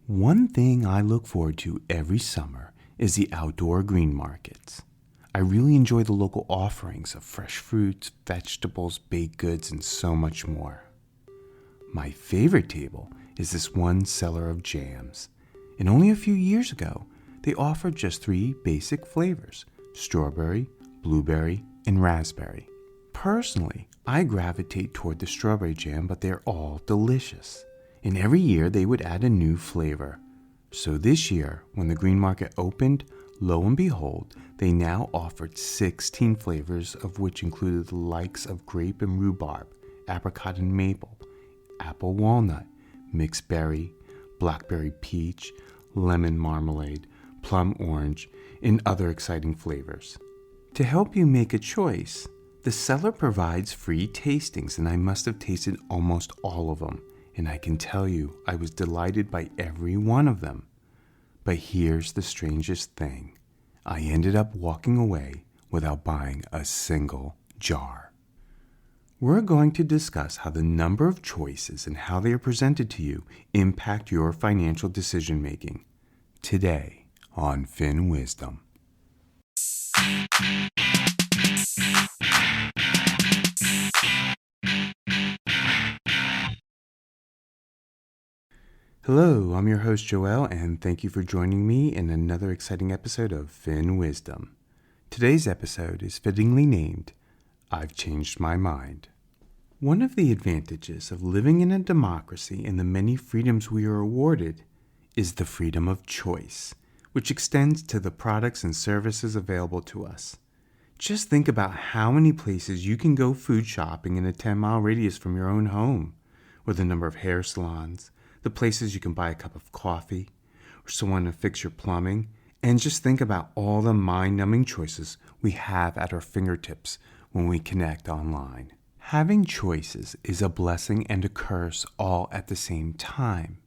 One thing I look forward to every summer is the outdoor green markets. I really enjoy the local offerings of fresh fruits, vegetables, baked goods, and so much more. My favorite table is this one seller of jams, and only a few years ago, they offered just 3 basic flavors: strawberry, blueberry, and raspberry. Personally, I gravitate toward the strawberry jam, but they're all delicious. And every year they would add a new flavor. So this year, when the green market opened, lo and behold, they now offered 16 flavors, of which included the likes of grape and rhubarb, apricot and maple, apple walnut, mixed berry, blackberry peach, lemon marmalade, plum orange, and other exciting flavors. To help you make a choice, the seller provides free tastings, and I must have tasted almost all of them. And I can tell you, I was delighted by every one of them. But here's the strangest thing. I ended up walking away without buying a single jar. We're going to discuss how the number of choices and how they are presented to you impact your financial decision making. Today on FinWizdom. Hello, I'm your host Joel, and thank you for joining me in another exciting episode of FinWizdom. Today's episode is fittingly named, I've Changed My Mind. One of the advantages of living in a democracy and the many freedoms we are awarded is the freedom of choice, which extends to the products and services available to us. Just think about how many places you can go food shopping in a 10-mile radius from your own home, or the number of hair salons, the places you can buy a cup of coffee, or someone to fix your plumbing, and just think about all the mind-numbing choices we have at our fingertips when we connect online. Having choices is a blessing and a curse all at the same time.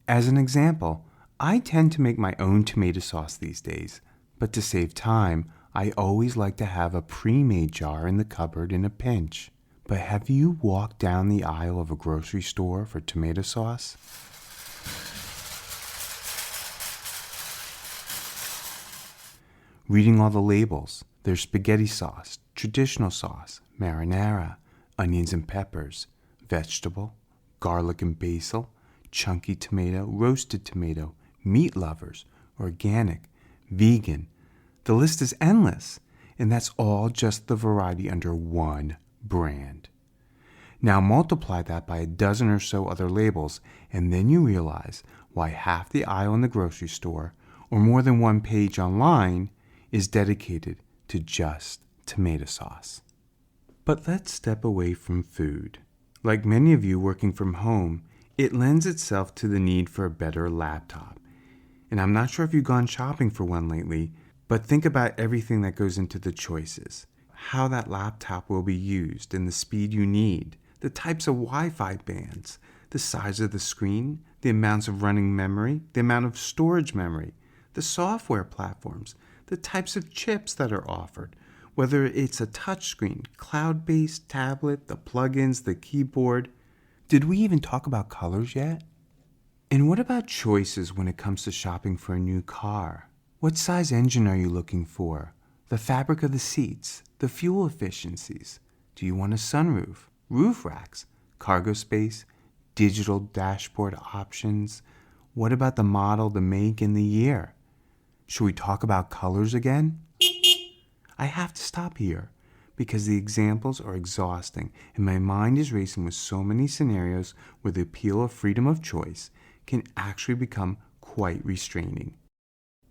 As an example, I tend to make my own tomato sauce these days, but to save time, I always like to have a pre-made jar in the cupboard in a pinch. But have you walked down the aisle of a grocery store for tomato sauce? Reading all the labels, there's spaghetti sauce, traditional sauce, marinara, onions and peppers, vegetable, garlic and basil, chunky tomato, roasted tomato, meat lovers, organic, vegan. The list is endless, and that's all just the variety under one brand. Now multiply that by a dozen or so other labels, and then you realize why half the aisle in the grocery store, or more than one page online, is dedicated to just tomato sauce. But let's step away from food. Like many of you working from home, it lends itself to the need for a better laptop. And I'm not sure if you've gone shopping for one lately, but think about everything that goes into the choices. How that laptop will be used and the speed you need, the types of Wi-Fi bands, the size of the screen, the amounts of running memory, the amount of storage memory, the software platforms, the types of chips that are offered, whether it's a touchscreen, cloud-based tablet, the plugins, the keyboard. Did we even talk about colors yet? And what about choices when it comes to shopping for a new car? What size engine are you looking for? The fabric of the seats, the fuel efficiencies. Do you want a sunroof, roof racks, cargo space, digital dashboard options? What about the model, the make, and the year? Should we talk about colors again? I have to stop here because the examples are exhausting and my mind is racing with so many scenarios where the appeal of freedom of choice can actually become quite restraining.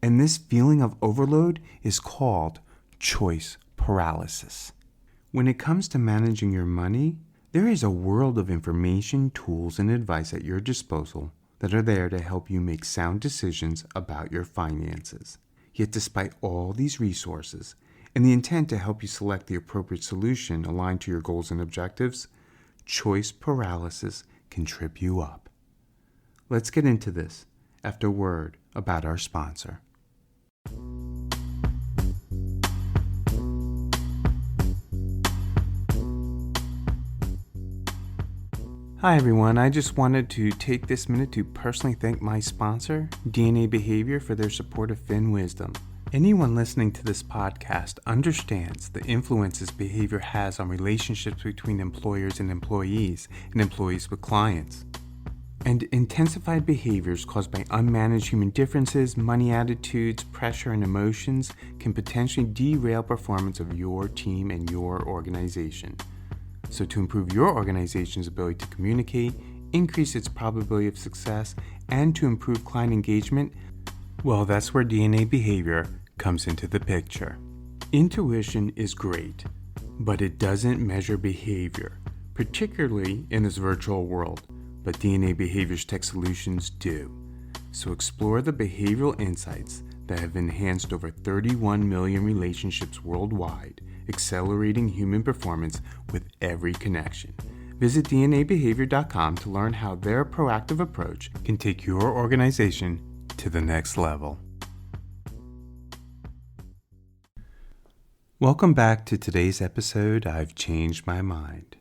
And this feeling of overload is called choice paralysis. When it comes to managing your money, there is a world of information, tools, and advice at your disposal that are there to help you make sound decisions about your finances. Yet despite all these resources and the intent to help you select the appropriate solution aligned to your goals and objectives, choice paralysis can trip you up. Let's get into this after a word about our sponsor. Hi everyone, I just wanted to take this minute to personally thank my sponsor, DNA Behavior, for their support of FinWizdom. Anyone listening to this podcast understands the influences behavior has on relationships between employers and employees with clients. And intensified behaviors caused by unmanaged human differences, money attitudes, pressure, and emotions can potentially derail performance of your team and your organization. So to improve your organization's ability to communicate, increase its probability of success, and to improve client engagement, well, that's where DNA Behavior comes into the picture. Intuition is great, but it doesn't measure behavior, particularly in this virtual world, but DNA Behavior's tech solutions do. So explore the behavioral insights that have enhanced over 31 million relationships worldwide, accelerating human performance with every connection. Visit DNABehavior.com to learn how their proactive approach can take your organization to the next level. Welcome back to today's episode, I've Changed My Mind.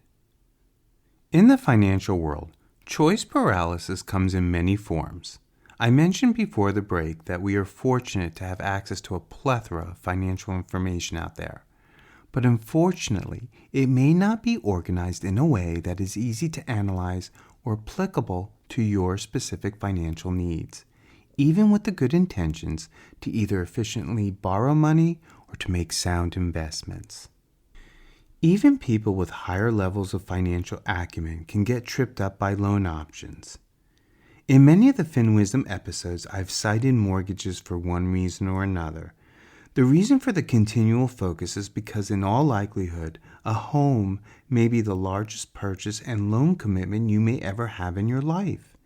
In the financial world, choice paralysis comes in many forms. I mentioned before the break that we are fortunate to have access to a plethora of financial information out there. But unfortunately, it may not be organized in a way that is easy to analyze or applicable to your specific financial needs, even with the good intentions to either efficiently borrow money or to make sound investments. Even people with higher levels of financial acumen can get tripped up by loan options. In many of the FinWizdom episodes, I've cited mortgages for one reason or another. The reason for the continual focus is because in all likelihood, a home may be the largest purchase and loan commitment you may ever have in your life.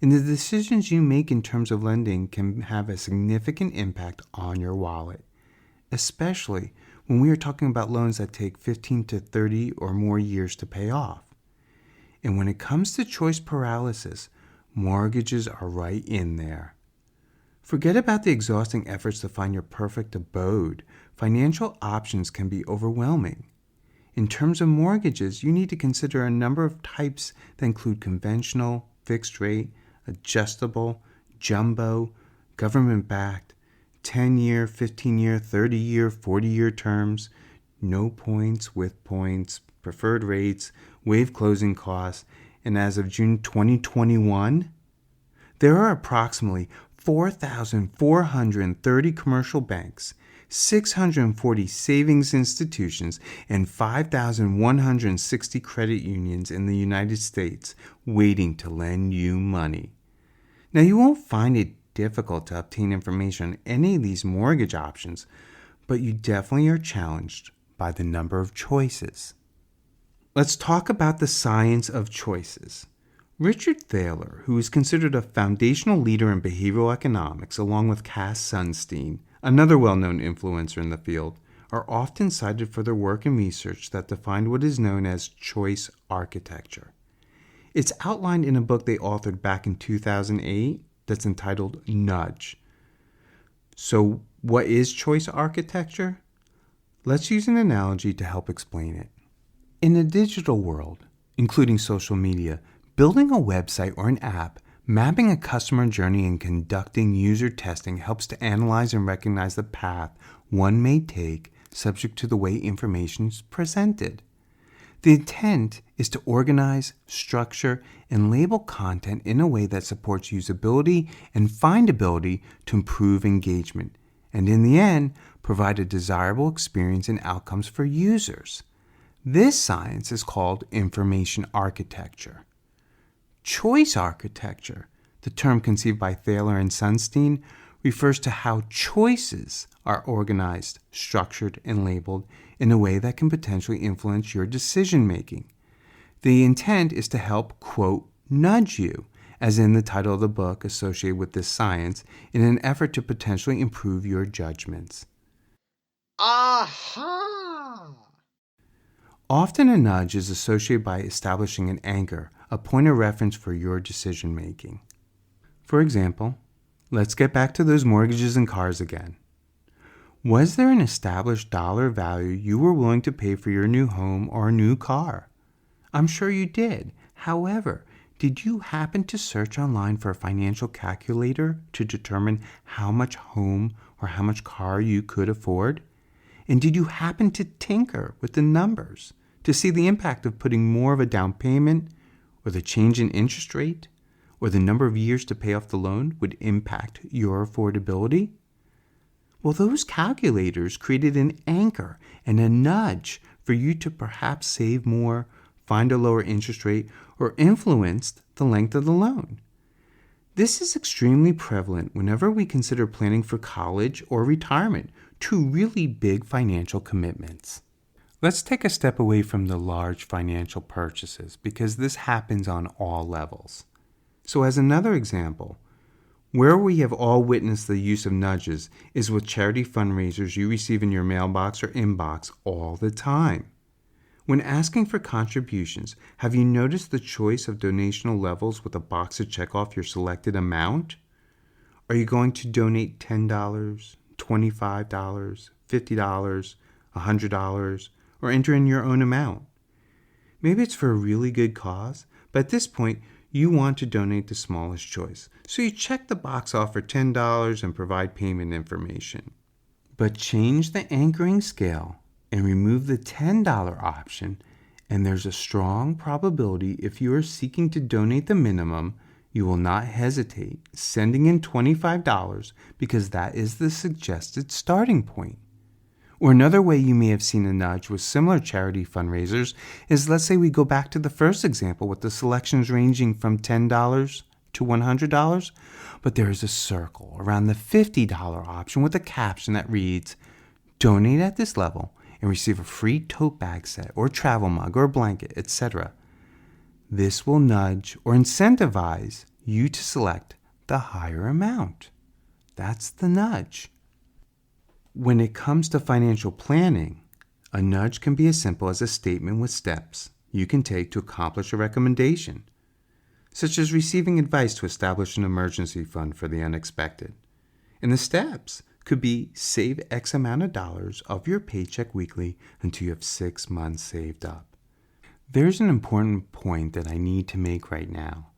And the decisions you make in terms of lending can have a significant impact on your wallet, especially when we are talking about loans that take 15 to 30 or more years to pay off. And when it comes to choice paralysis, mortgages are right in there. Forget about the exhausting efforts to find your perfect abode. Financial options can be overwhelming. In terms of mortgages, you need to consider a number of types that include conventional, fixed rate, adjustable, jumbo, government-backed, 10-year, 15-year, 30-year, 40-year terms, no points, with points, preferred rates, waived closing costs, and as of June 2021, there are approximately 4,430 commercial banks, 640 savings institutions, and 5,160 credit unions in the United States waiting to lend you money. Now, you won't find it difficult to obtain information on any of these mortgage options, but you definitely are challenged by the number of choices. Let's talk about the science of choices. Richard Thaler, who is considered a foundational leader in behavioral economics, along with Cass Sunstein, another well-known influencer in the field, are often cited for their work and research that defined what is known as choice architecture. It's outlined in a book they authored back in 2008 that's entitled Nudge. So, what is choice architecture? Let's use an analogy to help explain it. In the digital world, including social media, building a website or an app, mapping a customer journey, and conducting user testing helps to analyze and recognize the path one may take subject to the way information is presented. The intent is to organize, structure, and label content in a way that supports usability and findability to improve engagement, and in the end, provide a desirable experience and outcomes for users. This science is called information architecture. Choice architecture, the term conceived by Thaler and Sunstein, refers to how choices are organized, structured, and labeled in a way that can potentially influence your decision-making. The intent is to help, quote, nudge you, as in the title of the book associated with this science, in an effort to potentially improve your judgments. Aha! Often a nudge is associated by establishing an anchor, a point of reference for your decision-making. For example, let's get back to those mortgages and cars again. Was there an established dollar value you were willing to pay for your new home or new car? I'm sure you did. However, did you happen to search online for a financial calculator to determine how much home or how much car you could afford? And did you happen to tinker with the numbers to see the impact of putting more of a down payment, or the change in interest rate, or the number of years to pay off the loan would impact your affordability? Well, those calculators created an anchor and a nudge for you to perhaps save more, find a lower interest rate, or influenced the length of the loan. This is extremely prevalent whenever we consider planning for college or retirement, two really big financial commitments. Let's take a step away from the large financial purchases because this happens on all levels. So as another example, where we have all witnessed the use of nudges is with charity fundraisers you receive in your mailbox or inbox all the time. When asking for contributions, have you noticed the choice of donational levels with a box to check off your selected amount? Are you going to donate $10, $25, $50, $100, or enter in your own amount? Maybe it's for a really good cause, but at this point, you want to donate the smallest choice. So you check the box off for $10 and provide payment information. But change the anchoring scale and remove the $10 option, and there's a strong probability if you are seeking to donate the minimum, you will not hesitate sending in $25 because that is the suggested starting point. Or another way you may have seen a nudge with similar charity fundraisers is, let's say we go back to the first example with the selections ranging from $10 to $100, but there is a circle around the $50 option with a caption that reads, "Donate at this level and receive a free tote bag set or travel mug or blanket, etc." This will nudge or incentivize you to select the higher amount. That's the nudge. When it comes to financial planning, a nudge can be as simple as a statement with steps you can take to accomplish a recommendation, such as receiving advice to establish an emergency fund for the unexpected. And the steps could be save X amount of dollars of your paycheck weekly until you have 6 months saved up. There's an important point that I need to make right now,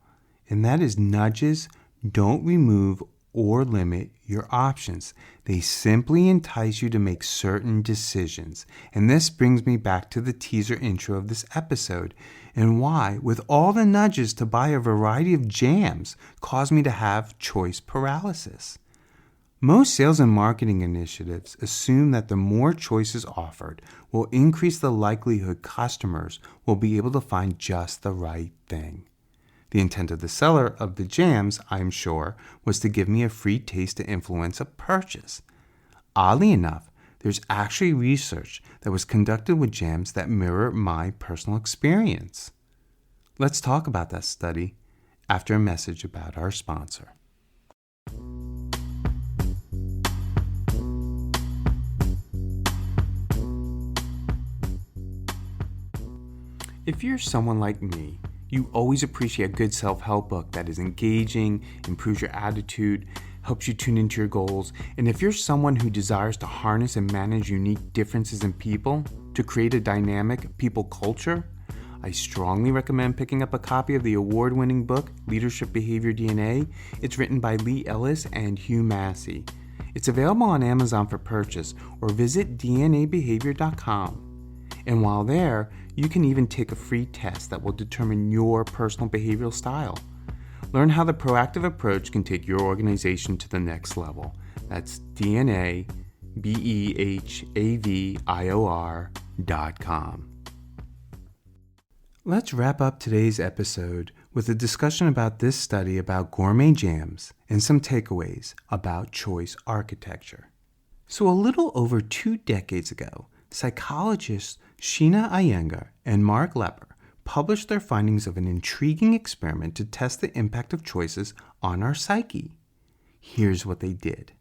and that is nudges don't remove or limit your options. They simply entice you to make certain decisions. And this brings me back to the teaser intro of this episode and why, with all the nudges to buy a variety of jams, caused me to have choice paralysis. Most sales and marketing initiatives assume that the more choices offered will increase the likelihood customers will be able to find just the right thing. The intent of the seller of the jams, I am sure, was to give me a free taste to influence a purchase. Oddly enough, there's actually research that was conducted with jams that mirror my personal experience. Let's talk about that study after a message about our sponsor. If you're someone like me, you always appreciate a good self-help book that is engaging, improves your attitude, helps you tune into your goals. And if you're someone who desires to harness and manage unique differences in people to create a dynamic people culture, I strongly recommend picking up a copy of the award-winning book, Leadership Behavior DNA. It's written by Lee Ellis and Hugh Massey. It's available on Amazon for purchase or visit dnabehavior.com. And while there, you can even take a free test that will determine your personal behavioral style. Learn how the proactive approach can take your organization to the next level. That's dnabehavior.com. Let's wrap up today's episode with a discussion about this study about gourmet jams and some takeaways about choice architecture. So a little over 2 decades ago, psychologists Sheena Iyengar and Mark Lepper published their findings of an intriguing experiment to test the impact of choices on our psyche. Here's what they did.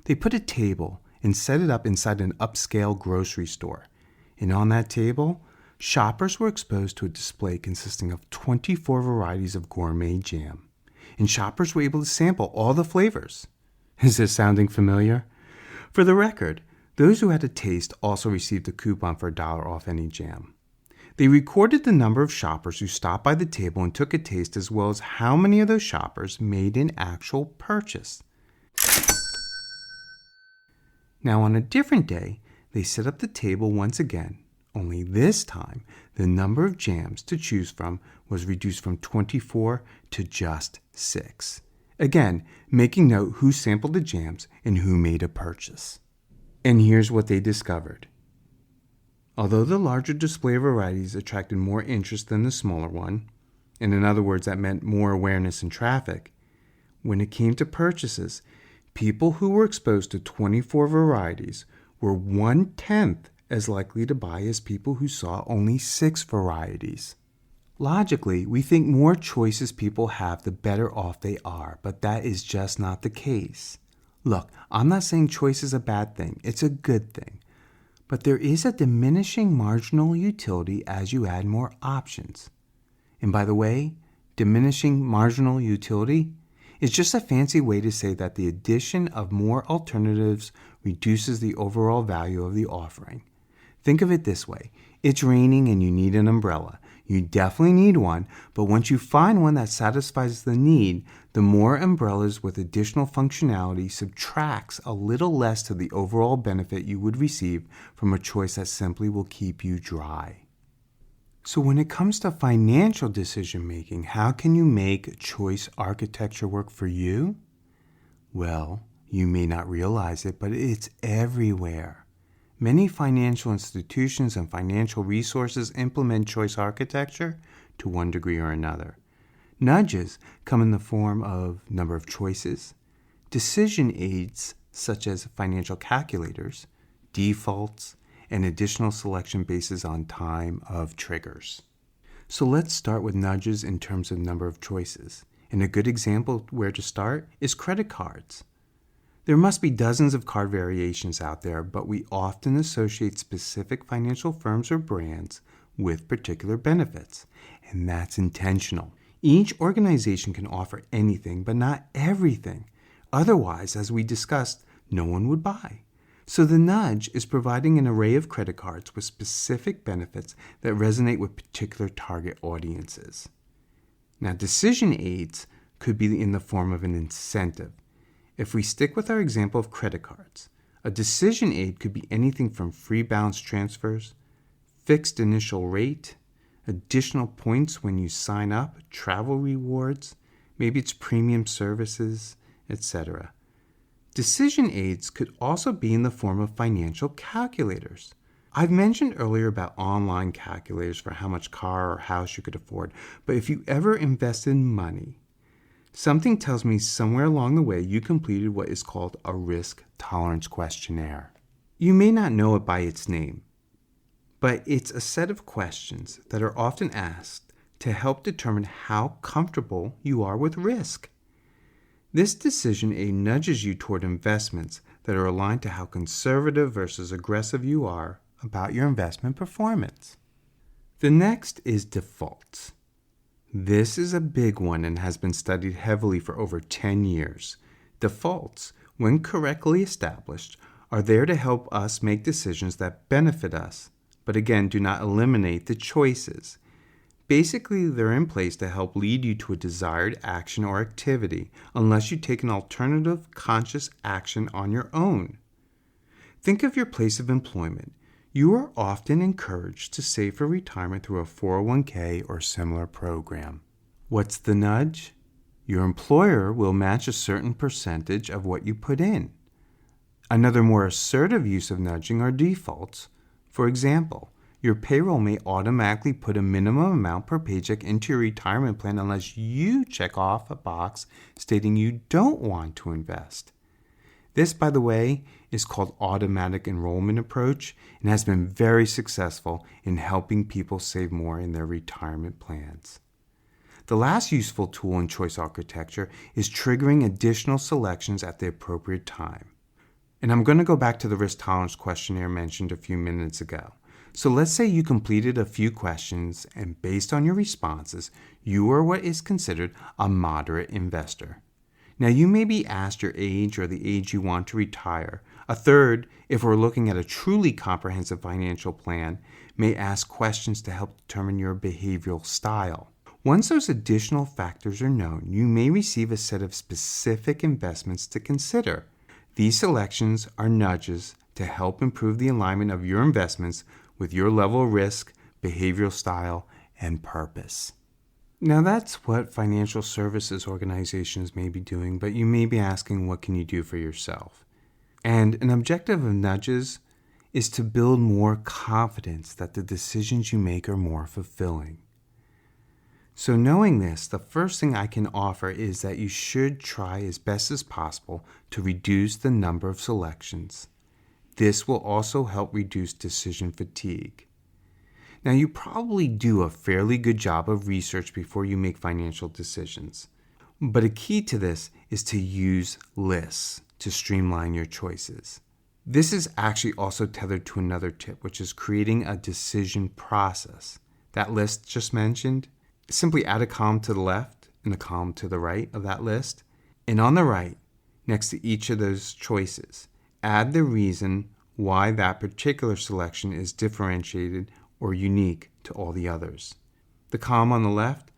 They put a table and set it up inside an upscale grocery store. And on that table, shoppers were exposed to a display consisting of 24 varieties of gourmet jam. And shoppers were able to sample all the flavors. Is this sounding familiar? For the record, those who had a taste also received a coupon for $1 off any jam. They recorded the number of shoppers who stopped by the table and took a taste, as well as how many of those shoppers made an actual purchase. Now, on a different day, they set up the table once again, only this time the number of jams to choose from was reduced from 24 to just 6. Again, making note who sampled the jams and who made a purchase. And here's what they discovered. Although the larger display of varieties attracted more interest than the smaller one, and in other words, that meant more awareness and traffic, when it came to purchases, people who were exposed to 24 varieties were 1/10 as likely to buy as people who saw only 6 varieties. Logically, we think more choices people have, the better off they are, but that is just not the case. Look, I'm not saying choice is a bad thing. It's a good thing. But there is a diminishing marginal utility as you add more options. And by the way, diminishing marginal utility is just a fancy way to say that the addition of more alternatives reduces the overall value of the offering. Think of it this way. It's raining and you need an umbrella. You definitely need one, but once you find one that satisfies the need, the more umbrellas with additional functionality subtracts a little less to the overall benefit you would receive from a choice that simply will keep you dry. So when it comes to financial decision making, how can you make choice architecture work for you? Well, you may not realize it, but it's everywhere. Many financial institutions and financial resources implement choice architecture to one degree or another. Nudges come in the form of number of choices, decision aids such as financial calculators, defaults, and additional selection bases on time of triggers. So let's start with nudges in terms of number of choices. And a good example where to start is credit cards. There must be dozens of card variations out there, but we often associate specific financial firms or brands with particular benefits, and that's intentional. Each organization can offer anything, but not everything. Otherwise, as we discussed, no one would buy. So the nudge is providing an array of credit cards with specific benefits that resonate with particular target audiences. Now, decision aids could be in the form of an incentive. If we stick with our example of credit cards, a decision aid could be anything from free balance transfers, fixed initial rate, additional points when you sign up, travel rewards, maybe it's premium services, etc. Decision aids could also be in the form of financial calculators. I've mentioned earlier about online calculators for how much car or house you could afford, but if you ever invested money, something tells me somewhere along the way you completed what is called a risk tolerance questionnaire. You may not know it by its name, but it's a set of questions that are often asked to help determine how comfortable you are with risk. This decision aid nudges you toward investments that are aligned to how conservative versus aggressive you are about your investment performance. The next is defaults. This is a big one and has been studied heavily for over 10 years. Defaults, when correctly established, are there to help us make decisions that benefit us, but again, do not eliminate the choices. Basically, they're in place to help lead you to a desired action or activity, unless you take an alternative conscious action on your own. Think of your place of employment. You are often encouraged to save for retirement through a 401k or similar program. What's the nudge? Your employer will match a certain percentage of what you put in. Another more assertive use of nudging are defaults. For example, your payroll may automatically put a minimum amount per paycheck into your retirement plan unless you check off a box stating you don't want to invest. This, by the way, is called automatic enrollment approach and has been very successful in helping people save more in their retirement plans. The last useful tool in choice architecture is triggering additional selections at the appropriate time. And I'm going to go back to the risk tolerance questionnaire mentioned a few minutes ago. So let's say you completed a few questions and based on your responses, you are what is considered a moderate investor. Now, you may be asked your age or the age you want to retire. A third, if we're looking at a truly comprehensive financial plan, may ask questions to help determine your behavioral style. Once those additional factors are known, you may receive a set of specific investments to consider. These selections are nudges to help improve the alignment of your investments with your level of risk, behavioral style, and purpose. Now, that's what financial services organizations may be doing, but you may be asking, what can you do for yourself? And an objective of nudges is to build more confidence that the decisions you make are more fulfilling. So knowing this, the first thing I can offer is that you should try as best as possible to reduce the number of selections. This will also help reduce decision fatigue. Now, you probably do a fairly good job of research before you make financial decisions. But a key to this is to use lists to streamline your choices. This is actually also tethered to another tip, which is creating a decision process. That list just mentioned, simply add a column to the left and a column to the right of that list. And on the right, next to each of those choices, add the reason why that particular selection is differentiated or unique to all the others. The column on the left,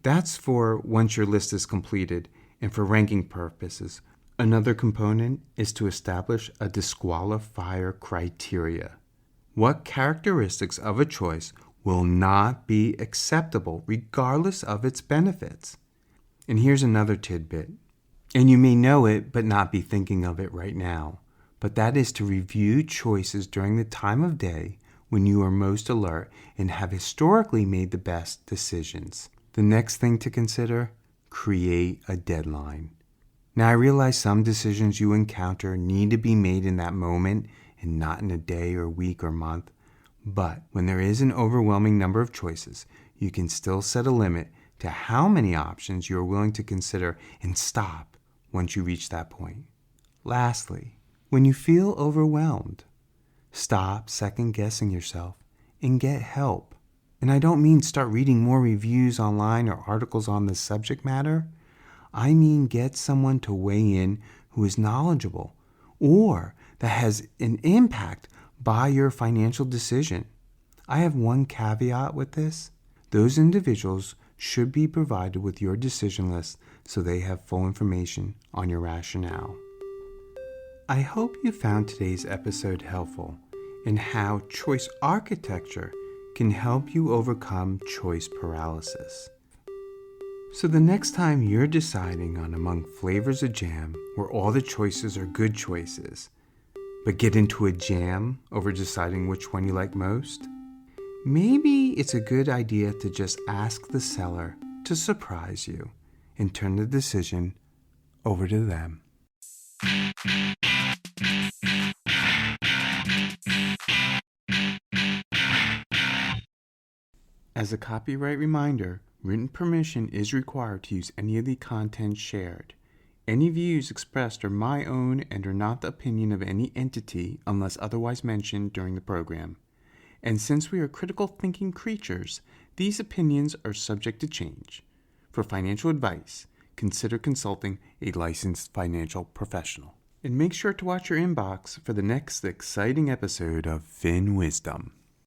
that's for once your list is completed and for ranking purposes. Another component is to establish a disqualifier criteria. What characteristics of a choice will not be acceptable regardless of its benefits? And here's another tidbit. And you may know it but not be thinking of it right now. But that is to review choices during the time of day when you are most alert and have historically made the best decisions. The next thing to consider, create a deadline. Now, I realize some decisions you encounter need to be made in that moment and not in a day or week or month. But when there is an overwhelming number of choices, you can still set a limit to how many options you are willing to consider and stop once you reach that point. Lastly, when you feel overwhelmed, stop second-guessing yourself and get help. And I don't mean start reading more reviews online or articles on the subject matter. I mean get someone to weigh in who is knowledgeable or that has an impact by your financial decision. I have one caveat with this. Those individuals should be provided with your decision list so they have full information on your rationale. I hope you found today's episode helpful in how choice architecture can help you overcome choice paralysis. So the next time you're deciding on among flavors of jam where all the choices are good choices, but get into a jam over deciding which one you like most, maybe it's a good idea to just ask the seller to surprise you and turn the decision over to them. As a copyright reminder, written permission is required to use any of the content shared. Any views expressed are my own and are not the opinion of any entity unless otherwise mentioned during the program. And since we are critical thinking creatures, these opinions are subject to change. For financial advice, consider consulting a licensed financial professional. And make sure to watch your inbox for the next exciting episode of FinWizdom.